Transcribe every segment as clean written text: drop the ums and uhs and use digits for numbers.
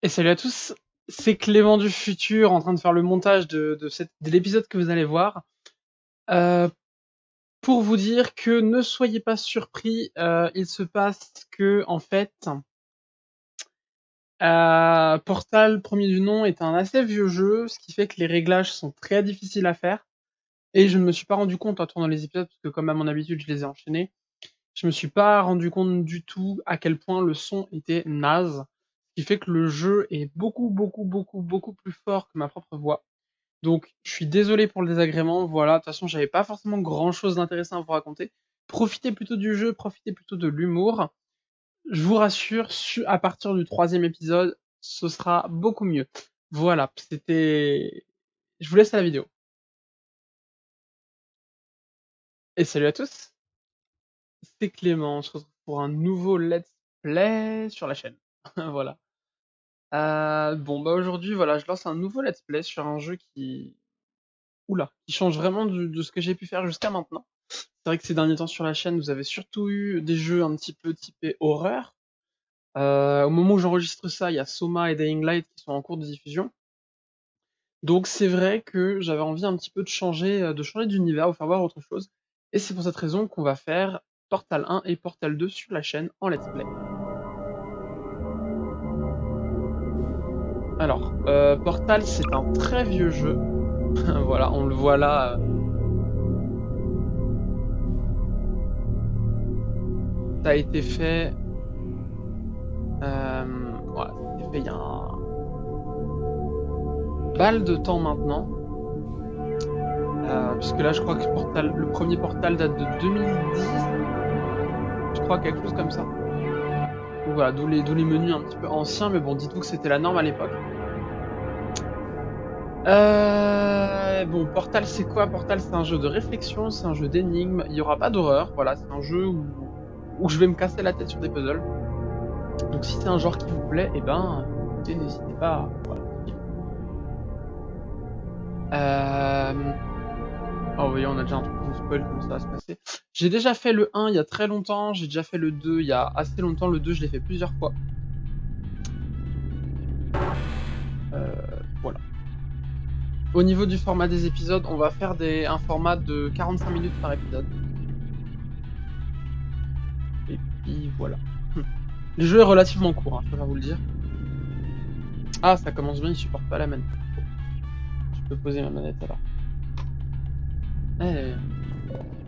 Et salut à tous, c'est Clément du futur en train de faire le montage de l'épisode que vous allez voir. Euh, pour vous dire que ne soyez pas surpris, il se passe que, en fait, Portal, premier du nom, est un assez vieux jeu, ce qui fait que les réglages sont très difficiles à faire. Et je ne me suis pas rendu compte en tournant les épisodes, parce que comme à mon habitude je les ai enchaînés, je me suis pas rendu compte du tout à quel point le son était naze. Ce qui fait que le jeu est beaucoup plus fort que ma propre voix. Donc, je suis désolé pour le désagrément. Voilà, de toute façon, j'avais pas forcément grand chose d'intéressant à vous raconter. Profitez plutôt du jeu, profitez plutôt de l'humour. Je vous rassure, à partir du troisième épisode, ce sera beaucoup mieux. Voilà, c'était. Je vous laisse à la vidéo. Et salut à tous, c'est Clément. On se retrouve pour un nouveau Let's Play sur la chaîne. Voilà. Bon, bah aujourd'hui, voilà, je lance un nouveau Let's Play sur un jeu qui change vraiment de ce que j'ai pu faire jusqu'à maintenant. C'est vrai que ces derniers temps sur la chaîne, vous avez surtout eu des jeux un petit peu typés horreur. Au moment où j'enregistre ça, il y a Soma et Dying Light qui sont en cours de diffusion. Donc c'est vrai que j'avais envie un petit peu de changer d'univers, vous faire voir autre chose. Et c'est pour cette raison qu'on va faire Portal 1 et Portal 2 sur la chaîne en let's play. Alors, Portal, c'est un très vieux jeu. Voilà, on le voit là. Ça a été fait. Voilà, ça a été fait il y a un balle de temps maintenant. Puisque là, je crois que le premier Portal date de 2010, je crois, quelque chose comme ça. Donc voilà, d'où les menus un petit peu anciens, mais bon, dites-vous que c'était la norme à l'époque. Bon, Portal, c'est quoi? Portal, c'est un jeu de réflexion, c'est un jeu d'énigmes. Il n'y aura pas d'horreur, voilà, c'est un jeu où je vais me casser la tête sur des puzzles. Donc si c'est un genre qui vous plaît, eh ben, écoutez, n'hésitez pas. Voilà. Oh oui, on a déjà un truc qui nous spoil comment ça va se passer. J'ai déjà fait le 1 il y a très longtemps, j'ai déjà fait le 2 il y a assez longtemps. Le 2, je l'ai fait plusieurs fois. Voilà. Au niveau du format des épisodes, on va faire un format de 45 minutes par épisode. Et puis voilà. Le jeu est relativement court, hein, je préfère vous le dire. Ah, ça commence bien, il supporte pas la manette. Je peux poser ma manette alors. Eh.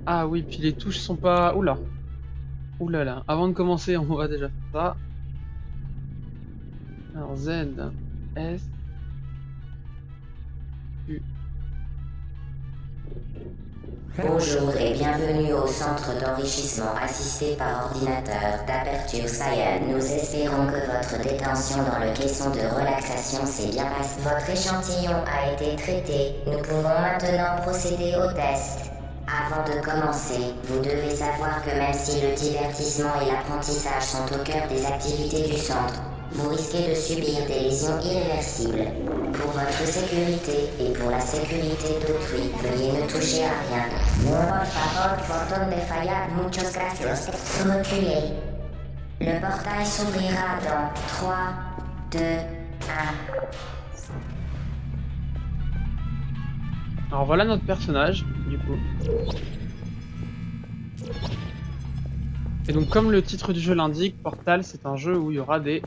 Ah oui, puis les touches sont pas... Oula. Oula là. Avant de commencer, on va déjà faire ça. Alors Z, S, U. Bonjour et bienvenue au centre d'enrichissement assisté par ordinateur d'Aperture Science. Nous espérons que votre détention dans le caisson de relaxation s'est bien passée. Votre échantillon a été traité. Nous pouvons maintenant procéder au test. Avant de commencer, vous devez savoir que même si le divertissement et l'apprentissage sont au cœur des activités du centre, vous risquez de subir des lésions irréversibles. Pour votre sécurité et pour la sécurité d'autrui, veuillez ne toucher à rien. Por favor, botón de fallar, muchas gracias. Reculez. Le portail s'ouvrira dans 3, 2, 1. Alors voilà notre personnage, du coup. Et donc comme le titre du jeu l'indique, Portal, c'est un jeu où il y aura des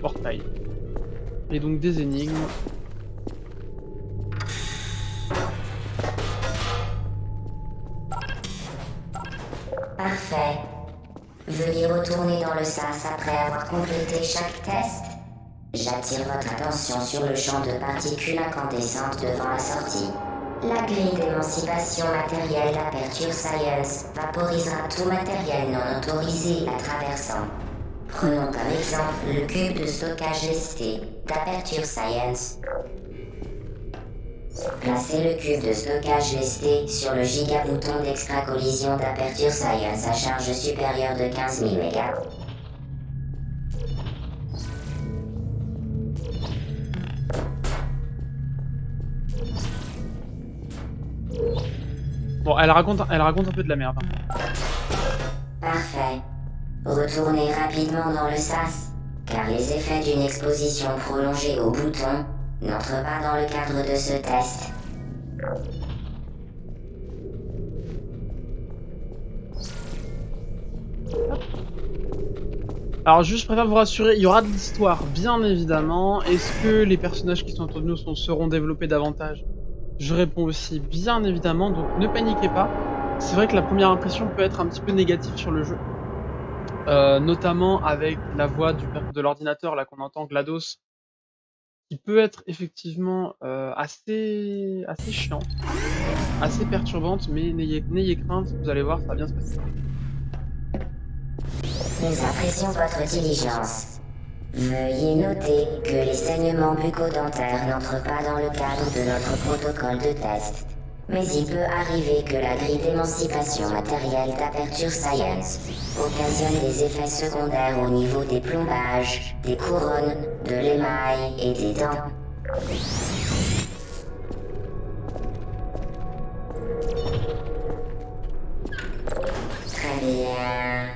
portails. Et donc des énigmes. Parfait. Veuillez retourner dans le sas après avoir complété chaque test. J'attire votre attention sur le champ de particules incandescentes devant la sortie. La grille d'émancipation matérielle d'Aperture Science vaporisera tout matériel non autorisé la traversant. Prenons comme exemple le cube de stockage lesté d'Aperture Science. Placez le cube de stockage lesté sur le gigabouton d'extra-collision d'Aperture Science à charge supérieure de 15 000 mégas. Bon, elle raconte un peu de la merde. Parfait. Retournez rapidement dans le sas, car les effets d'une exposition prolongée au bouton n'entrent pas dans le cadre de ce test. Alors juste, je préfère vous rassurer, il y aura de l'histoire, bien évidemment. Est-ce que les personnages qui sont autour de nous seront développés davantage? Je réponds aussi bien évidemment, donc ne paniquez pas. C'est vrai que la première impression peut être un petit peu négative sur le jeu, notamment avec la voix de l'ordinateur là qu'on entend, GLaDOS, qui peut être effectivement assez chiante, assez perturbante, mais n'ayez crainte, vous allez voir, ça va bien se passer. Nous apprécions votre diligence. Veuillez noter que les saignements bucco-dentaires n'entrent pas dans le cadre de notre protocole de test. Mais il peut arriver que la grille d'émancipation matérielle d'Aperture Science occasionne des effets secondaires au niveau des plombages, des couronnes, de l'émail et des dents. Très bien.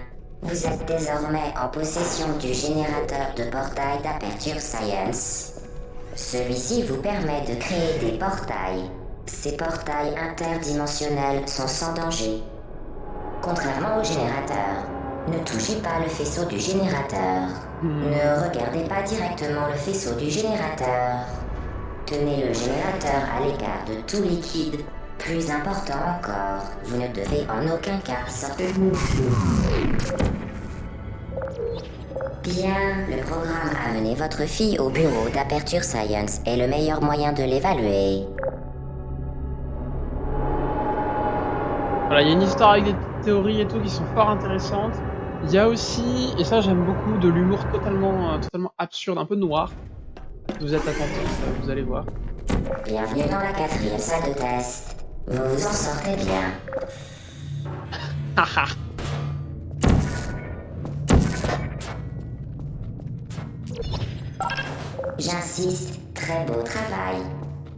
Vous êtes désormais en possession du générateur de portail d'Aperture Science. Celui-ci vous permet de créer des portails. Ces portails interdimensionnels sont sans danger. Contrairement au générateur, ne touchez pas le faisceau du générateur. Ne regardez pas directement le faisceau du générateur. Tenez le générateur à l'écart de tout liquide. Plus important encore, vous ne devez en aucun cas sortir. Bien, le programme a mené votre fille au bureau d'Aperture Science est le meilleur moyen de l'évaluer. Voilà, il y a une histoire avec des théories et tout qui sont fort intéressantes. Il y a aussi, et ça j'aime beaucoup, de l'humour totalement absurde, un peu noir. Vous êtes attentifs, vous allez voir. Bienvenue dans la 4e salle de test. Vous vous en sortez bien. Haha. J'insiste, très beau travail.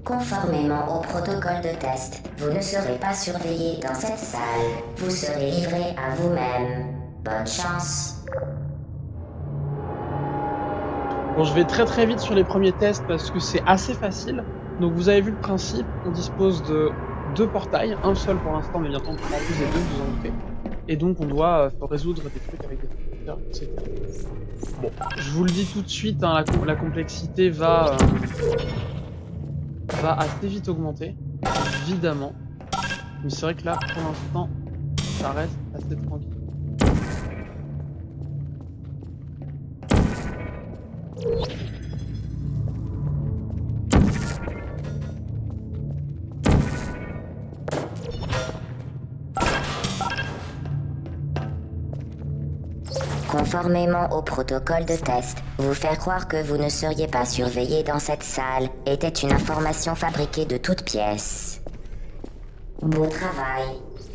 Conformément au protocole de test, vous ne serez pas surveillé dans cette salle. Vous serez livré à vous-même. Bonne chance. Bon, je vais très vite sur les premiers tests parce que c'est assez facile. Donc vous avez vu le principe, on dispose de 2 portails, un seul pour l'instant, mais bientôt on pourra en plus des 2, vous en doutez. Et donc on doit résoudre des trucs avec des facteurs, etc. Bon, je vous le dis tout de suite, hein, la complexité va assez vite augmenter, évidemment. Mais c'est vrai que là, pour l'instant, ça reste assez tranquille. Conformément au protocole de test, vous faire croire que vous ne seriez pas surveillé dans cette salle était une information fabriquée de toutes pièces. Beau travail.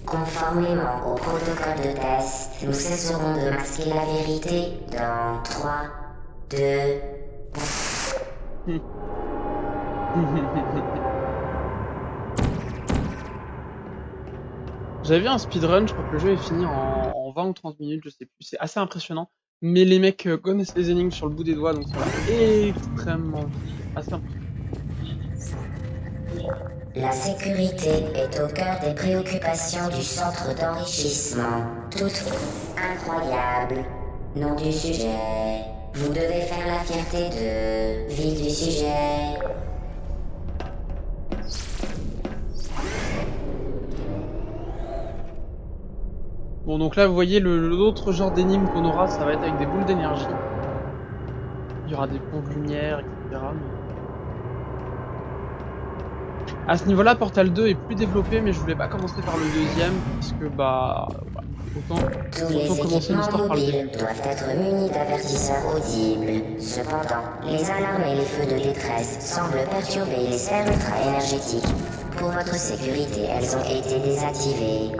Conformément au protocole de test, nous cesserons de masquer la vérité dans 3, 2... J'avais vu un speedrun, je crois que le jeu est fini en 20 ou 30 minutes, je sais plus, c'est assez impressionnant. Mais les mecs connaissent les énigmes sur le bout des doigts, donc ça va extrêmement vite, assez impressionnant. La sécurité est au cœur des préoccupations du centre d'enrichissement. Toutefois, incroyable. Nom du sujet. Vous devez faire la fierté de... Ville du sujet. Bon, donc là, vous voyez, l'autre genre d'énigme qu'on aura, ça va être avec des boules d'énergie. Il y aura des ponts de lumière, etc. À ce niveau-là, Portal 2 est plus développé, mais je voulais pas commencer par le deuxième, puisque bah... voilà, Tous les autant commencer équipements l'histoire par le deuxième. mobiles doivent être munis d'avertisseurs audibles. Cependant, les alarmes et les feux de détresse semblent perturber les sphères ultra-énergétiques. Pour votre sécurité, elles ont été désactivées.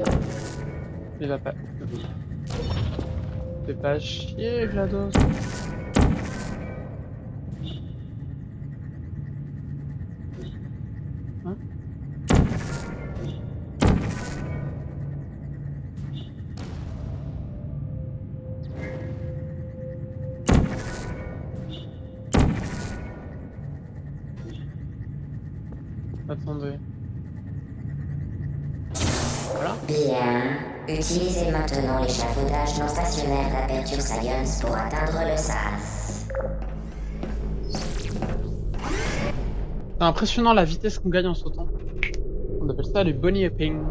Il va pas... Fais pas chier, GLaDOS. Hein? Attendez. Voilà. Bien. Utilisez maintenant l'échafaudage non stationnaire d'Aperture Science pour atteindre le SAS. C'est impressionnant la vitesse qu'on gagne en sautant. On appelle ça du bunny hopping.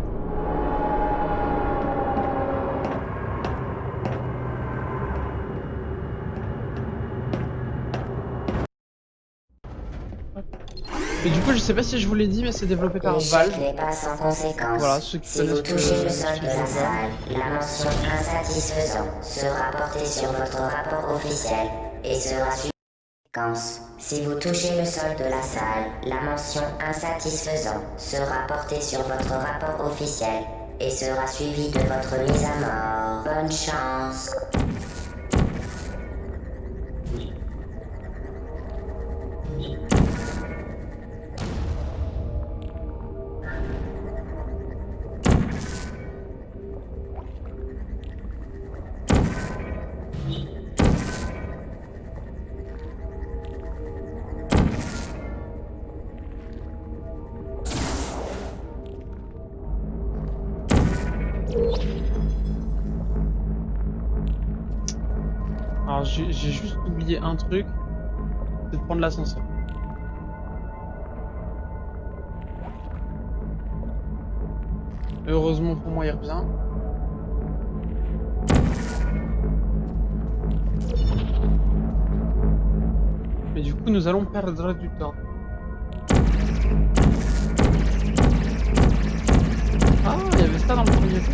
Et du coup, je sais pas si je vous l'ai dit, mais c'est développé par Valve. L'échec n'est pas sans conséquence. Voilà, ceux qui Si vous connaissent touchez le sol de style la de jeu. salle, la mention insatisfaisant sera portée sur votre rapport officiel et sera suivie de conséquences. Si vous touchez le sol de la salle, la mention insatisfaisant sera portée sur votre rapport officiel et sera suivie de votre mise à mort. Bonne chance. Alors j'ai juste oublié un truc, c'est de prendre l'ascenseur. Heureusement pour moi il revient. Mais du coup nous allons perdre du temps. Ah, il y avait ça dans le premier jeu.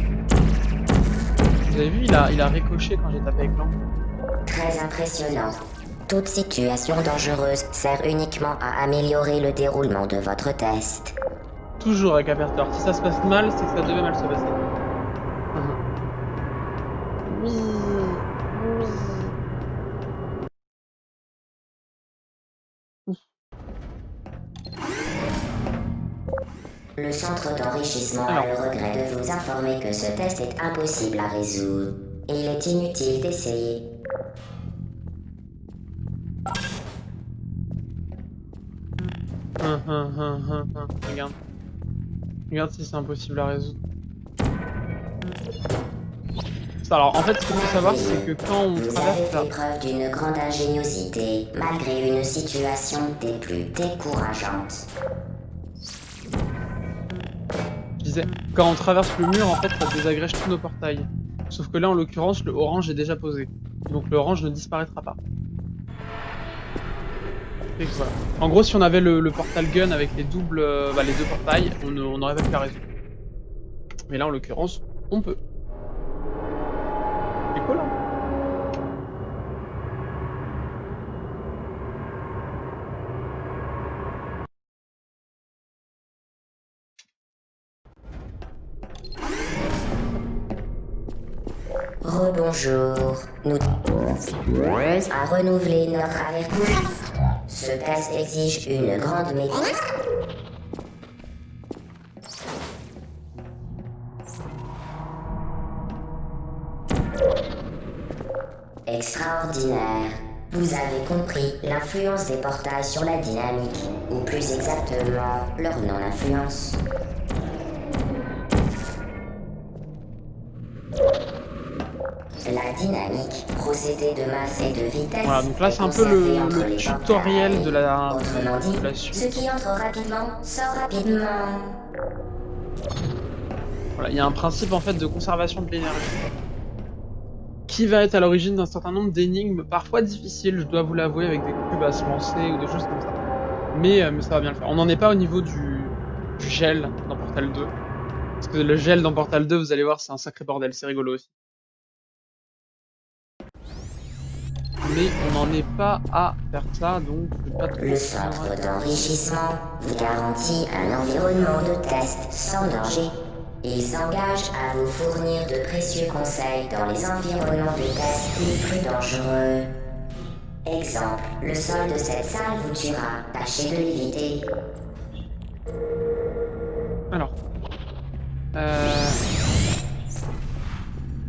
Vous avez vu, il a ricoché quand j'ai tapé avec l'angle. Très impressionnant. Toute situation dangereuse sert uniquement à améliorer le déroulement de votre test. Toujours avec Aperture. Si ça se passe mal, c'est que ça devait mal se passer. Oui. Le centre d'enrichissement a le regret de vous informer que ce test est impossible à résoudre. Il est inutile d'essayer. Regarde. Regarde si c'est impossible à résoudre. Alors en fait, ce qu'il faut savoir, c'est que quand on Vous avez traverse fait preuve d'une grande ingéniosité, malgré une situation des plus décourageantes. je disais, quand on traverse le mur, en fait, ça désagrège tous nos portails. Sauf que là, en l'occurrence, le orange est déjà posé. Donc le orange ne disparaîtra pas. Et voilà. En gros, si on avait le portal gun avec les doubles, les deux portails, on aurait pas pu la résoudre. Mais là, en l'occurrence, on peut. C'est cool, hein. Rebonjour. Nous à renouveler notre avertissement. Ce test exige une grande maîtrise. Extraordinaire. Vous avez compris l'influence des portails sur la dynamique, ou plus exactement, leur non-influence. La dynamique, procédé de masse et de vitesse. Voilà, donc là c'est un peu le tutoriel de la suite. Ce qui entre rapidement sort rapidement. Voilà, il y a un principe en fait de conservation de l'énergie qui va être à l'origine d'un certain nombre d'énigmes, parfois difficiles, je dois vous l'avouer, avec des cubes à se lancer ou des choses comme ça. Mais ça va bien le faire. On n'en est pas au niveau du gel dans Portal 2. Parce que le gel dans Portal 2, vous allez voir, c'est un sacré bordel, c'est rigolo aussi. Mais on n'en est pas à faire ça, donc je vais pas trop... Le centre d'enrichissement vous garantit un environnement de test sans danger. Il s'engage à vous fournir de précieux conseils dans les environnements de test les plus dangereux. Exemple, le sol de cette salle vous tuera, tâchez de l'éviter. Alors...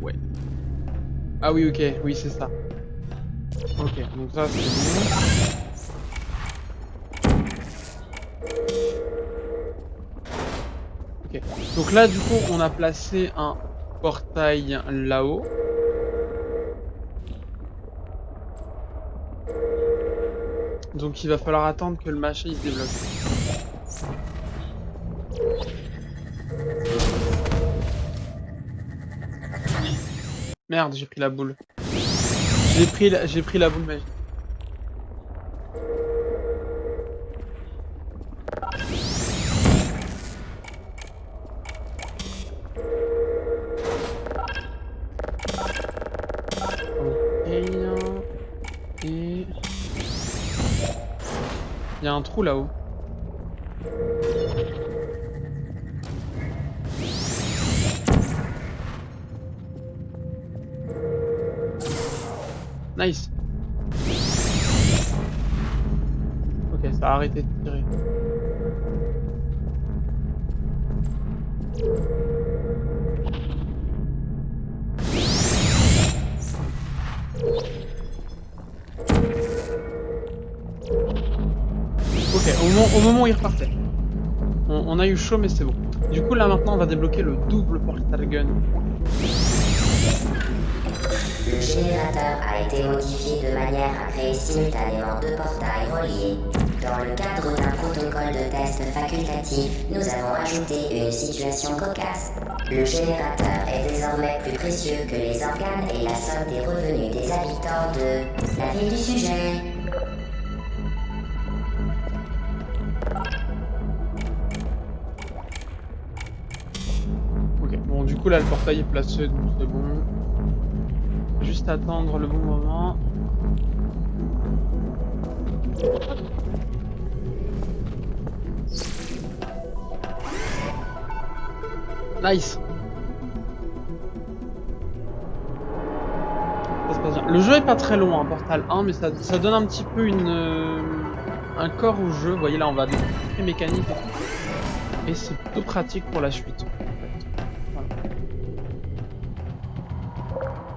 Ouais. Ah oui, ok, oui c'est ça. Ok, donc ça c'est bon. Ok. Donc là, du coup, on a placé un portail là-haut. Donc il va falloir attendre que le machin il se débloque. Merde, j'ai pris la boule. J'ai pris la boule magique. Ok. Et... Il y a un trou là-haut. Nice. Ok, ça a arrêté de tirer. Ok, au moment où il repartait. On a eu chaud, mais c'est bon. Du coup, là maintenant, on va débloquer le double portal gun. Le générateur a été modifié de manière à créer simultanément deux portails reliés. Dans le cadre d'un protocole de test facultatif, nous avons ajouté une situation cocasse. Le générateur est désormais plus précieux que les organes et la somme des revenus des habitants de la ville du sujet. Ok, bon, du coup, là, le portail est placé, donc c'est bon. Juste attendre le bon moment. Nice. Ça se passe bien. Le jeu est pas très long, hein, Portal 1, mais ça donne un petit peu un corps au jeu. Vous voyez, là, on va découvrir les mécaniques et tout. Et c'est plutôt pratique pour la suite. Voilà.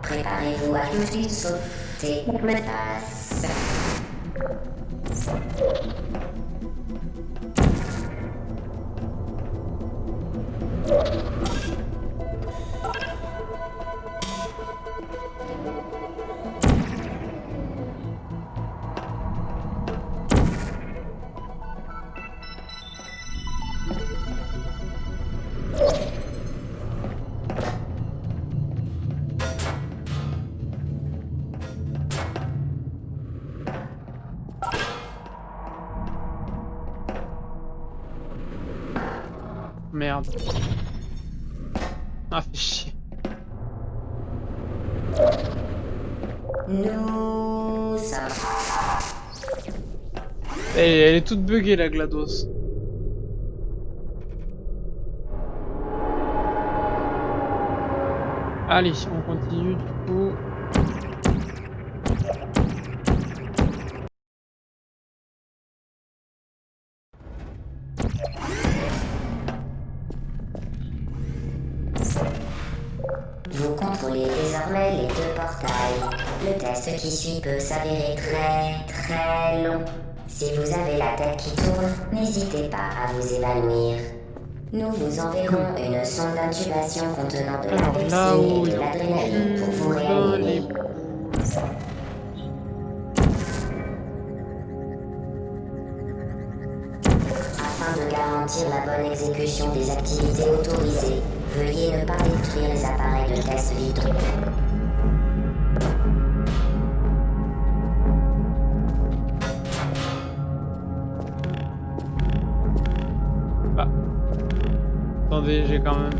Préparez-vous à tout de suite sauter me passe. Merde. Ah, fait chier. Nous sommes. Elle est toute buggée, la GLaDOS. Allez, on continue du coup. Vous contrôlez désormais les deux portails. Le test qui suit peut s'avérer très long. Si vous avez la tête qui tourne, n'hésitez pas à vous évanouir. Nous vous enverrons une sonde d'intubation contenant de la pepsine et de l'adrénaline pour vous réanimer. Afin de garantir la bonne exécution des activités autorisées, veuillez ne pas détruire les appareils de test vitaux. Ah. Attendez, j'ai quand même...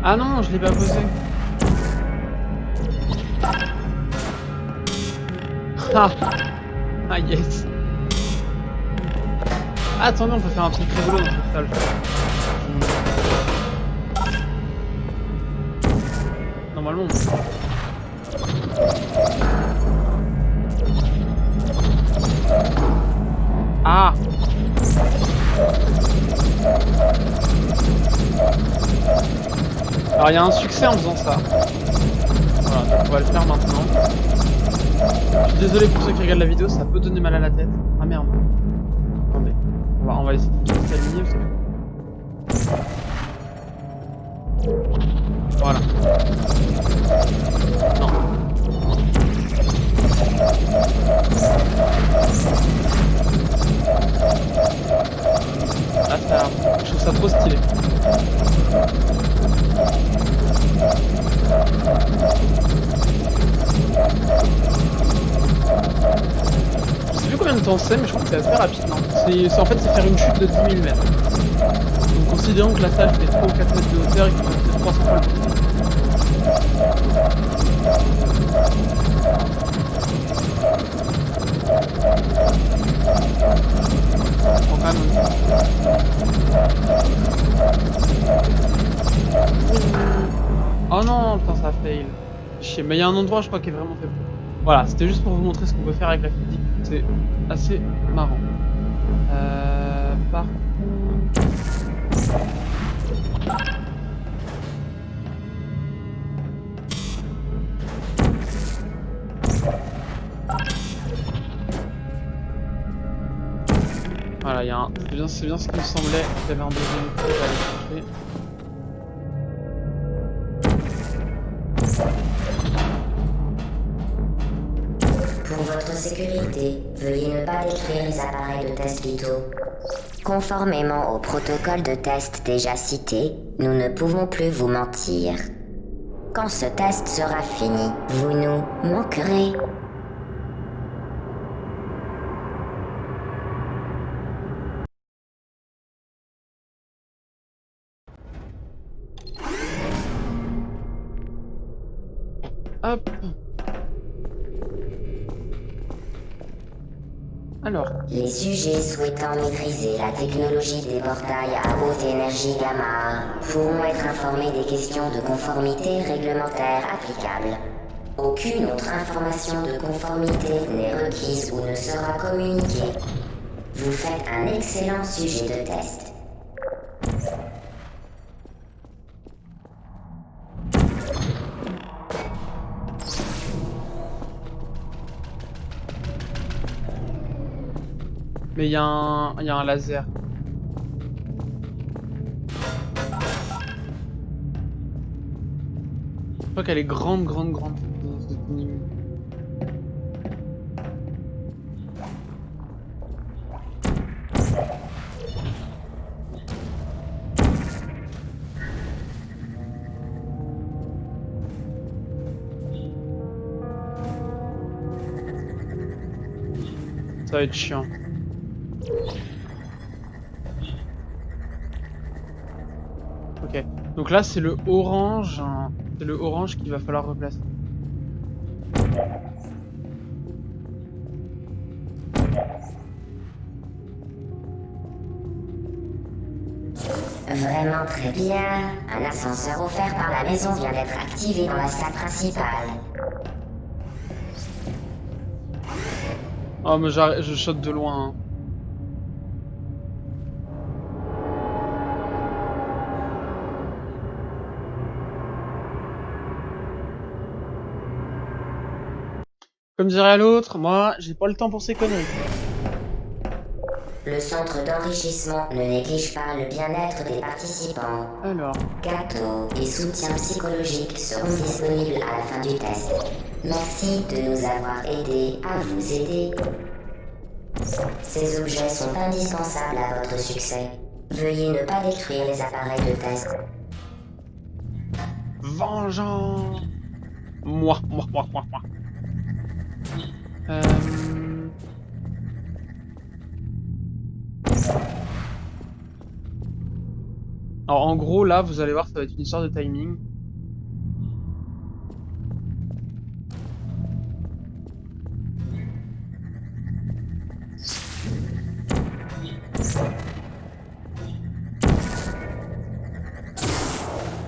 Ah non, je l'ai pas posé. Ah, ah yes. Ah, attendez, on peut faire un truc rigolo dans cette salle. Normalement, on peut. Ah. Alors il y a un succès en faisant ça. Voilà, donc on va le faire maintenant. Je suis désolé pour ceux qui regardent la vidéo, ça peut donner mal à la tête. Ah merde. Attendez. On va essayer de s'aligner parce que... Voilà. Non. Là, ça, je trouve ça trop stylé. Je sais plus combien de temps c'est, mais je crois que c'est assez rapide. Non, en fait, c'est faire une chute de 10 000 mètres. Donc, considérons que la salle fait 3 ou 4 mètres de hauteur et qu'il faut faire 300 fois le tour. On prend quand même Oh non, putain, ça fail. Chier, mais il y a un endroit, je crois, qui est vraiment fait pour. Voilà, c'était juste pour vous montrer ce qu'on peut faire avec la physique. C'est assez marrant. Par contre... Voilà, il y a un... C'est bien ce qui me semblait. Il y avait un deuxième truc à aller chercher. Pour votre sécurité, veuillez ne pas détruire les appareils de test vitaux. Conformément au protocole de test déjà cité, nous ne pouvons plus vous mentir. Quand ce test sera fini, vous nous manquerez. Hop. Alors. Les sujets souhaitant maîtriser la technologie des portails à haute énergie gamma pourront être informés des questions de conformité réglementaire applicables. Aucune autre information de conformité n'est requise ou ne sera communiquée. Vous faites un excellent sujet de test. Mais il y a un laser. Je crois qu'elle est grande. Cette énigme. Ça va être chiant. Ok, donc là c'est le orange, hein. C'est le orange qu'il va falloir replacer. Vraiment très bien. Un ascenseur offert par la maison vient d'être activé dans la salle principale. Oh mais je saute de loin. Hein. Comme dirait l'autre, moi j'ai pas le temps pour ces conneries. Le centre d'enrichissement ne néglige pas le bien-être des participants. Alors. Gâteaux et soutien psychologique seront disponibles à la fin du test. Merci de nous avoir aidés à vous aider. Ces objets sont indispensables à votre succès. Veuillez ne pas détruire les appareils de test. Vengeance. Moi. Alors en gros là vous allez voir ça va être une histoire de timing.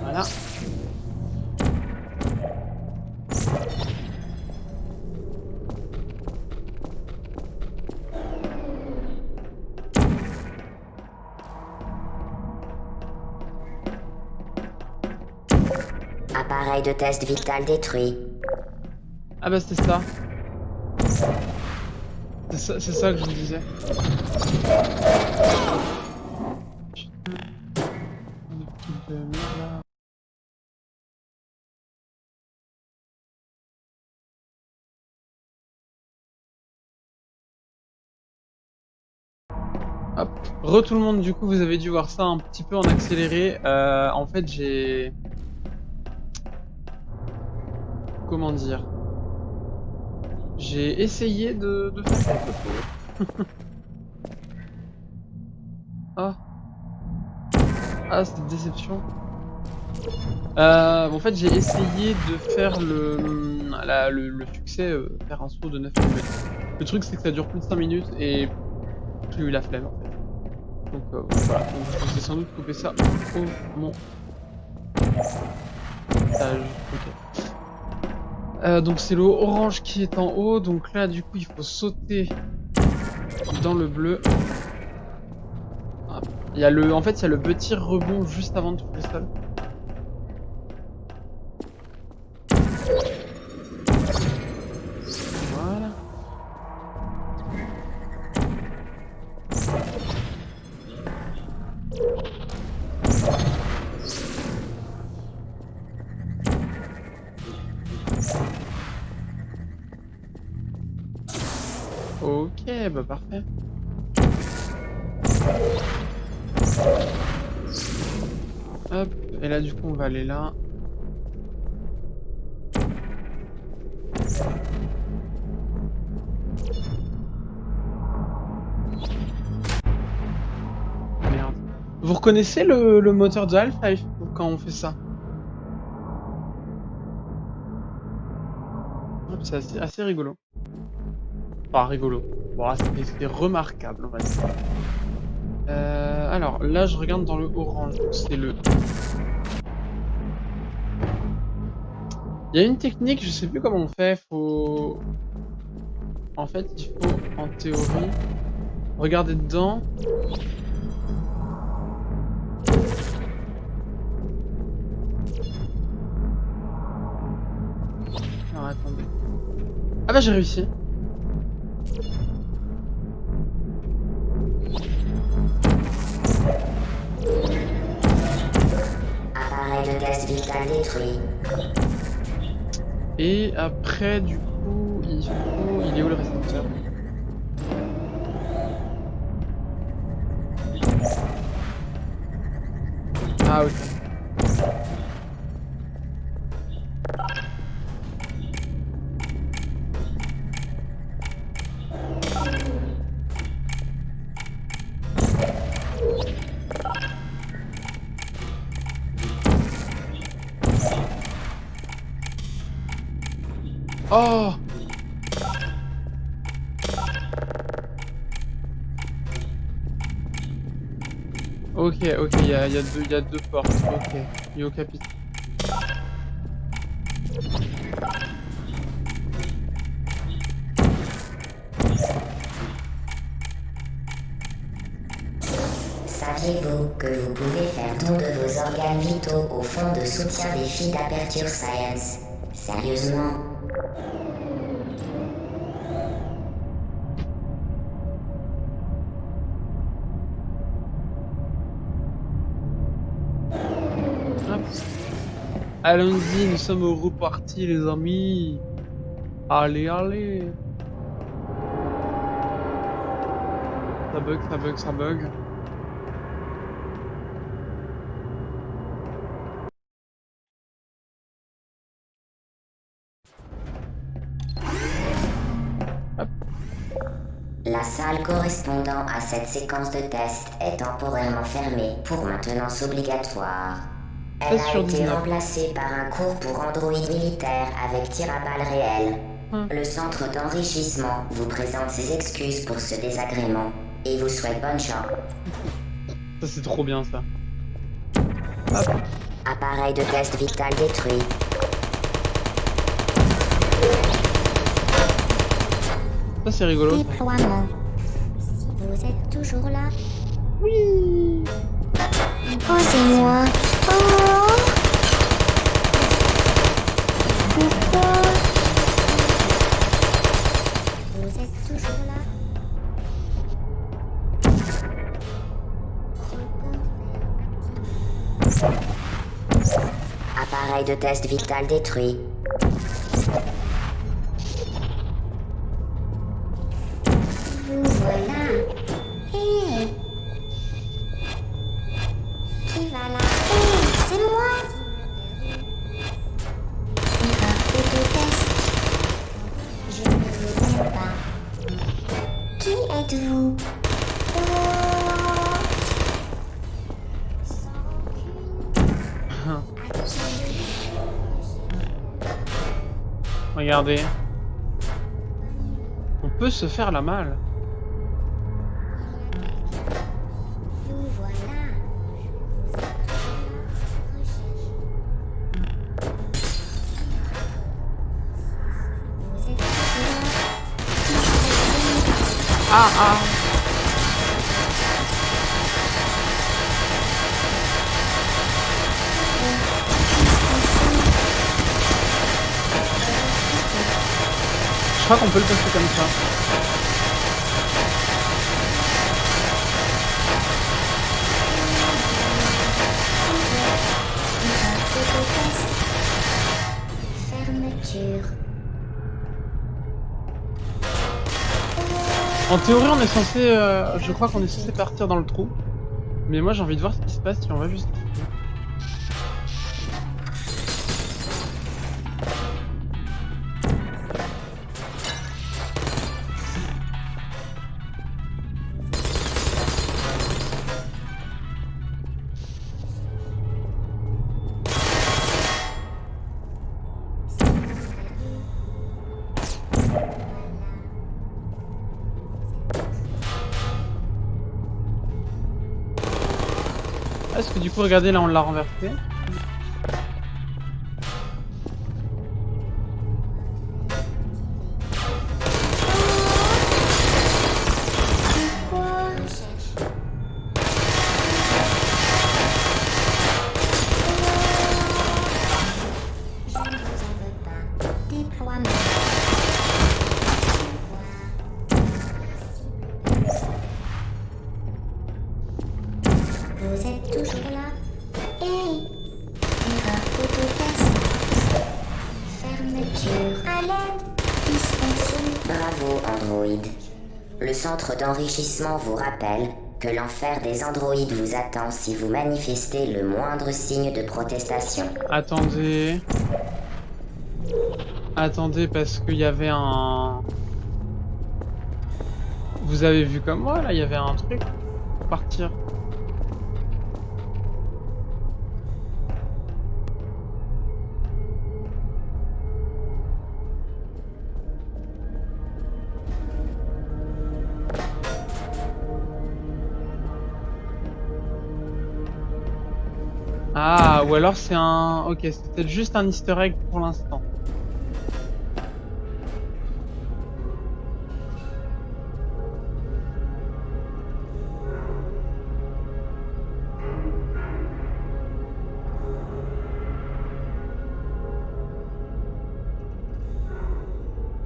Voilà. Appareil de test vital détruit. Ah bah c'était ça. C'est ça que je vous disais. Putain, des trucs de merde là. Hop. Tout le monde, du coup, vous avez dû voir ça un petit peu en accéléré. En fait, j'ai... Comment dire? J'ai essayé de faire quelque chose. Ah, ah, cette déception. En fait, j'ai essayé de faire le succès, faire un saut de 9 mm. Le truc, c'est que ça dure plus de 5 minutes et j'ai eu la flemme en fait. Donc voilà, donc, je vais sans doute couper ça au montage. Ok. Donc c'est le orange qui est en haut, donc là du coup il faut sauter dans le bleu. Hop. En fait il y a le petit rebond juste avant de toucher le sol. Voilà. Ok, bah parfait. Hop, et là du coup on va aller là. Merde. Vous reconnaissez le moteur de Half-Life quand on fait ça? Hop, c'est assez rigolo. Enfin rigolo. Bon, c'est remarquable on va dire. Alors là je regarde dans le orange, c'est le... Il y a une technique, je sais plus comment on fait, faut... En fait il faut, en théorie, regarder dedans. Alors attendez. Ah bah j'ai réussi. Appareil de test vital détruit. Et après du coup, il faut... Il est où le récepteur? Ah ok. Oh! Ok, il y a deux portes. Ok, Yo Capitaine. Saviez-vous que vous pouvez faire don de vos organes vitaux au Fonds de soutien des filles d'Aperture Science? Sérieusement? Hop. Allons-y, nous sommes repartis les amis. Allez, allez. Ça bug, ça bug, ça bug. Hop. La salle correspondant à cette séquence de test est temporairement fermée pour maintenance obligatoire. Elle 16 a sur été 19. remplacée par un cours pour androïdes militaires avec tir à balles réel. Le centre d'enrichissement vous présente ses excuses pour ce désagrément et vous souhaite bonne chance. Ça c'est trop bien ça. Hop. Appareil de test vital détruit. Ça c'est rigolo. Ça. Déploiement. Si vous êtes toujours là, Oui. posez-moi. Oh. Appareil de test vital détruit. Vous voilà. Hé. Qui va là? Hé, c'est moi. Erreur de test. Je ne vous connais pas. Qui êtes-vous? Regardez. On peut se faire la malle. Vous voilà. Vous êtes Ah ah. Je crois qu'on peut le passer comme ça. fermeture. En théorie, on est censé, je crois qu'on est censé partir dans le trou. Mais moi, j'ai envie de voir ce qui se passe si on va juste ici. Est-ce que du coup, regardez, là, on l'a renversé. Vous êtes toujours là? Hey! Erreur autotest. Fermeture. À l'aide. Dysfonction. Bravo, Android. Le centre d'enrichissement vous rappelle que l'enfer des androïdes vous attend si vous manifestez le moindre signe de protestation. Attendez. Attendez, parce qu'il y avait un... Vous avez vu comme moi, là, il y avait un truc pour partir. Ah, ou alors c'est un... Ok, c'est peut-être juste un easter egg pour l'instant.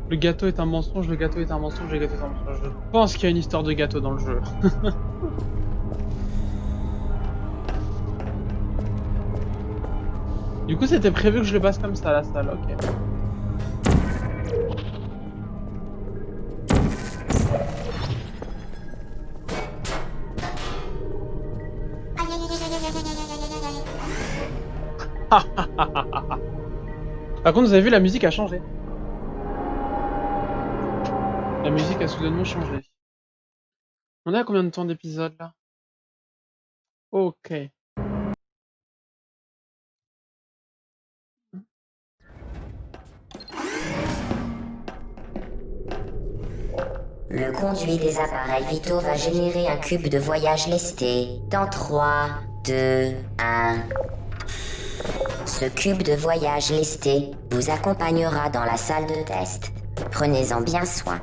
Le gâteau est un mensonge, le gâteau est un mensonge, le gâteau est un mensonge. Je pense qu'il y a une histoire de gâteau dans le jeu. Du coup, c'était prévu que je le passe comme ça, la salle, ok. Par contre, vous avez vu, la musique a changé. La musique a soudainement changé. On est à combien de temps d'épisode là? Ok. Le conduit des appareils vitaux va générer un cube de voyage lesté dans 3, 2, 1. Ce cube de voyage lesté vous accompagnera dans la salle de test. Prenez-en bien soin.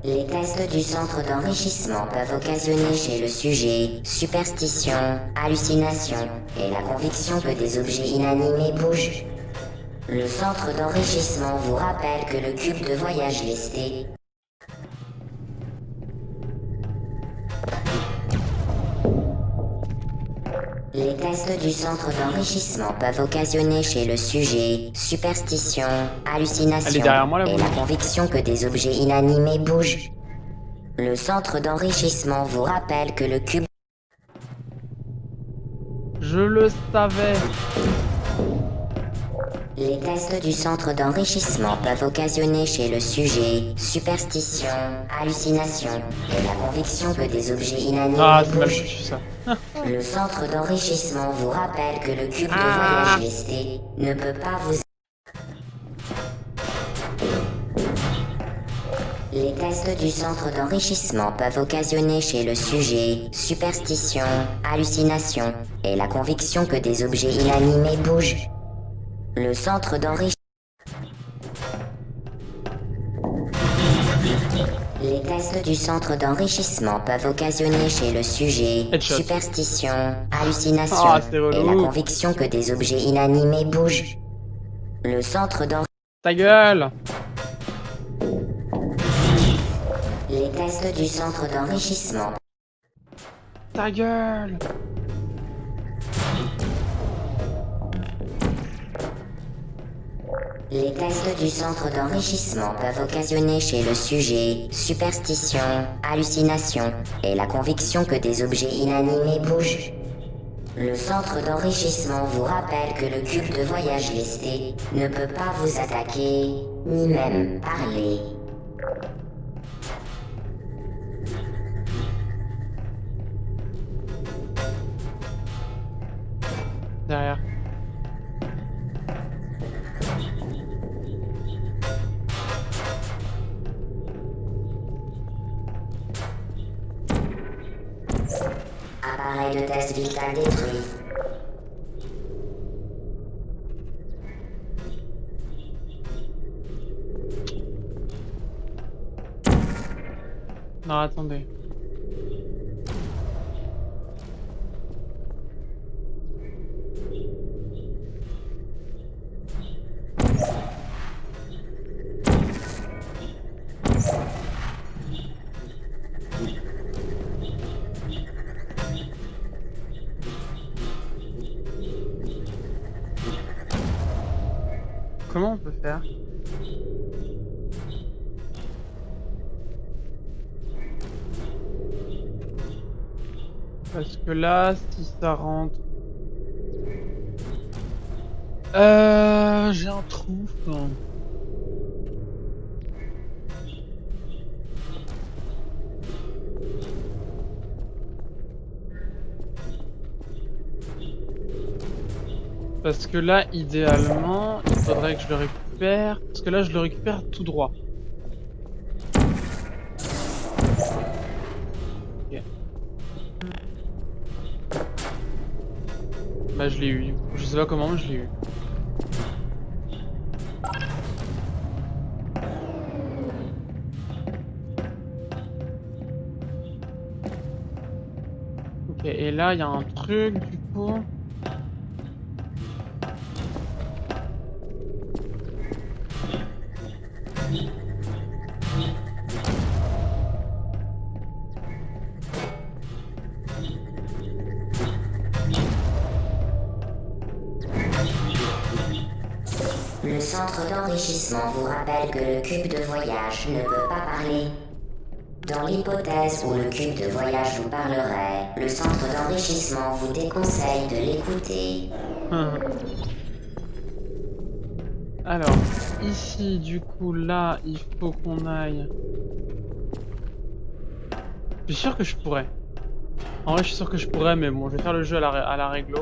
Les tests du centre d'enrichissement peuvent occasionner chez le sujet superstition, hallucination et la conviction que des objets inanimés bougent. Le centre d'enrichissement vous rappelle que le cube de voyage lesté Les tests du centre d'enrichissement peuvent occasionner chez le sujet superstition, Elle est hallucination derrière moi la et boule. la conviction que des objets inanimés bougent. Le centre d'enrichissement vous rappelle que le cube... Je le savais. Les tests du centre d'enrichissement peuvent occasionner chez le sujet superstition, hallucination et la conviction que des objets inanimés Ah, c'est mal bougent. foutu ça. Le centre d'enrichissement vous rappelle que le cube de Ah. voyage listé ne peut pas vous... Les tests du centre d'enrichissement peuvent occasionner chez le sujet superstition, hallucination et la conviction que des objets inanimés bougent. Le centre d'enrichissement... Les tests du centre d'enrichissement peuvent occasionner chez le sujet Headshot. superstition, hallucination Ah, c'est relou. et la conviction que des objets inanimés bougent. Le centre d'enrichissement... Ta gueule. Les tests du centre d'enrichissement... Ta gueule. Les tests du centre d'enrichissement peuvent occasionner chez le sujet superstition, hallucination et la conviction que des objets inanimés bougent. Le centre d'enrichissement vous rappelle que le cube de voyage listé ne peut pas vous attaquer, ni même parler. Derrière. Appareil de test vital détruit. Non, attendez. Comment on peut faire? Parce que là, si ça rentre... J'ai un trou. Non. Parce que là, idéalement, il faudrait que je le récupère. Parce que là, je le récupère tout droit. Ok. Bah, je l'ai eu. Du coup. Je sais pas comment, mais je l'ai eu. Ok, et là, il y a un truc, du coup. Le centre d'enrichissement vous rappelle que le cube de voyage ne peut pas parler. Dans l'hypothèse où le cube de voyage vous parlerait, le centre d'enrichissement vous déconseille de l'écouter. Alors, ici, du coup, là, il faut qu'on aille... Je suis sûr que je pourrais. En vrai, je suis sûr que je pourrais, mais bon, je vais faire le jeu à la réglo.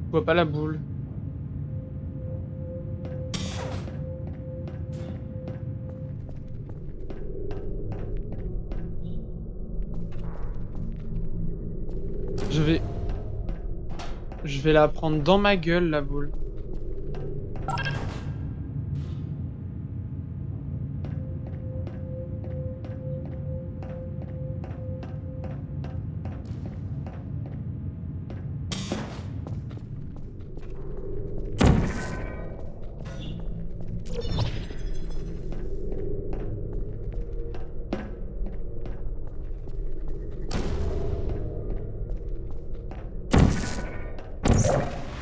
Je vois pas la boule. Je vais la prendre dans ma gueule, la boule.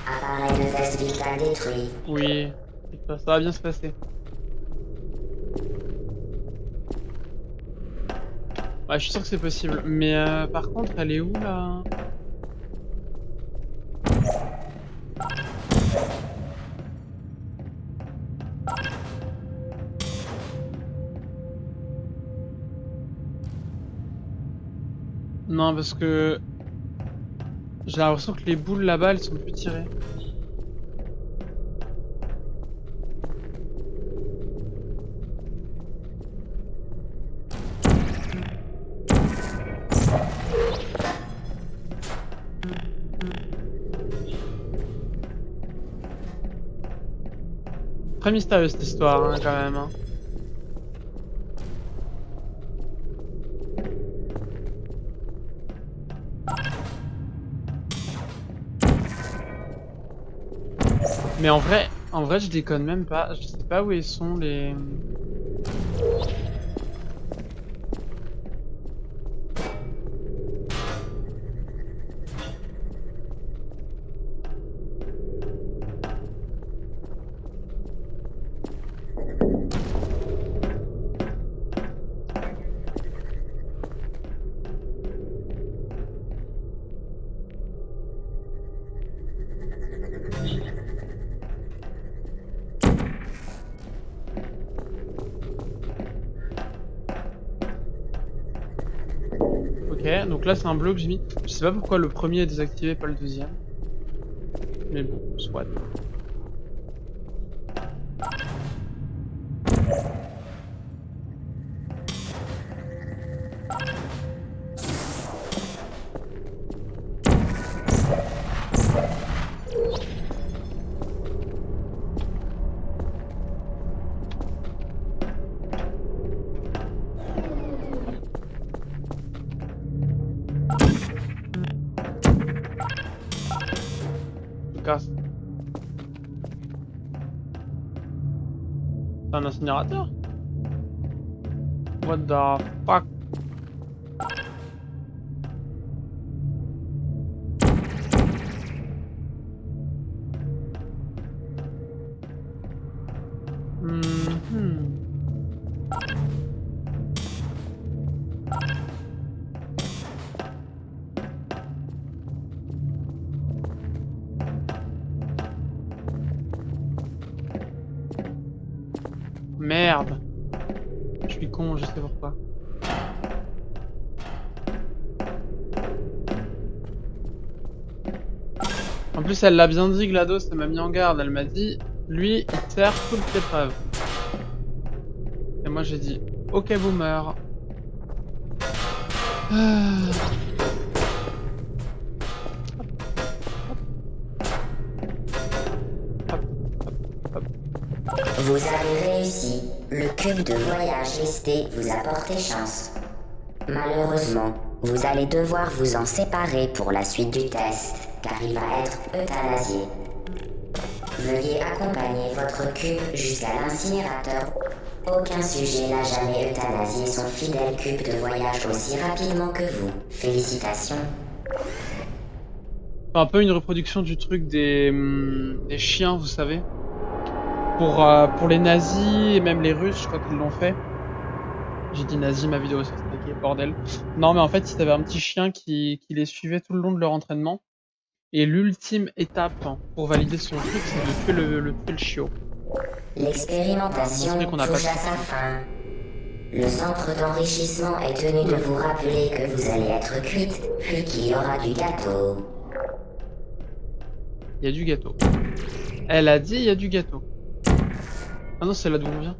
Appareil de test vital détruit. Oui, ça va bien se passer. Ouais, je suis sûr que c'est possible. Mais par contre, elle est où là? Non, parce que j'ai l'impression que les boules là-bas, elles sont plus tirées. Très mystérieuse cette histoire, hein, quand même. Hein. Mais en vrai, je déconne même pas. Je sais pas où ils sont les. Ok, donc là c'est un bleu que j'ai mis. Je sais pas pourquoi le premier est désactivé, pas le deuxième. Mais bon, soit. Je casse. C'est un incinérateur? What the fuck? Mhm. Merde. Je suis con, je sais pourquoi. En plus, elle l'a bien dit, GLaDOS, elle m'a mis en garde. Elle m'a dit, lui, il sert toute l'épreuve. Et moi, j'ai dit, ok, boomer. Ah. Hop, hop, hop. Vous avez réussi. Le cube de voyage listé vous a porté chance. Malheureusement, vous allez devoir vous en séparer pour la suite du test, car il va être euthanasié. Veuillez accompagner votre cube jusqu'à l'incinérateur. Aucun sujet n'a jamais euthanasié son fidèle cube de voyage aussi rapidement que vous. Félicitations. C'est un peu une reproduction du truc des chiens, vous savez. Pour les nazis et même les Russes, je crois qu'ils l'ont fait. J'ai dit nazi, ma vidéo sur Snaké, bordel. Non, mais en fait, ils avaient un petit chien qui les suivait tout le long de leur entraînement. Et l'ultime étape pour valider son truc, c'est de tuer tuer le chiot. L'expérimentation Montrer qu'on n'a pas touche de à soucis. sa fin. Le centre d'enrichissement est tenu de vous rappeler que vous allez être cuite, puis qu'il y aura du gâteau. Il y a du gâteau. Elle a dit il y a du gâteau. Ah non, c'est là d'où on vient.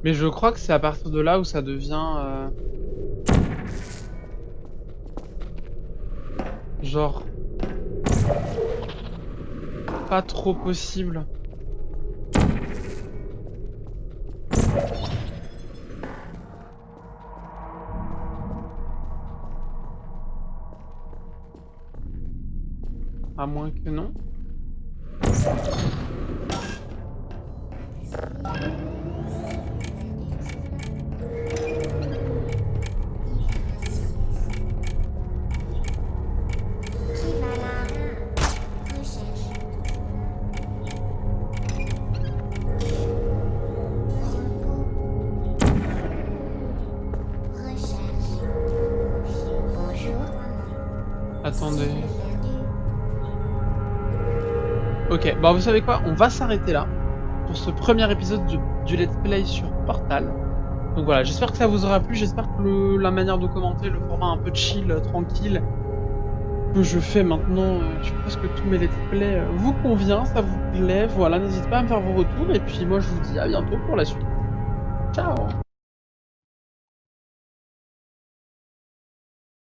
Mais je crois que c'est à partir de là où ça devient genre pas trop possible. À moins que non. Attendez. Ok, bah vous savez quoi? On va s'arrêter là pour ce premier épisode du Let's Play sur Portal. Donc voilà, j'espère que ça vous aura plu, j'espère que la manière de commenter, le format un peu chill, tranquille, que je fais maintenant sur presque tous mes Let's Play vous convient, ça vous plaît. Voilà, n'hésitez pas à me faire vos retours et puis moi je vous dis à bientôt pour la suite. Ciao!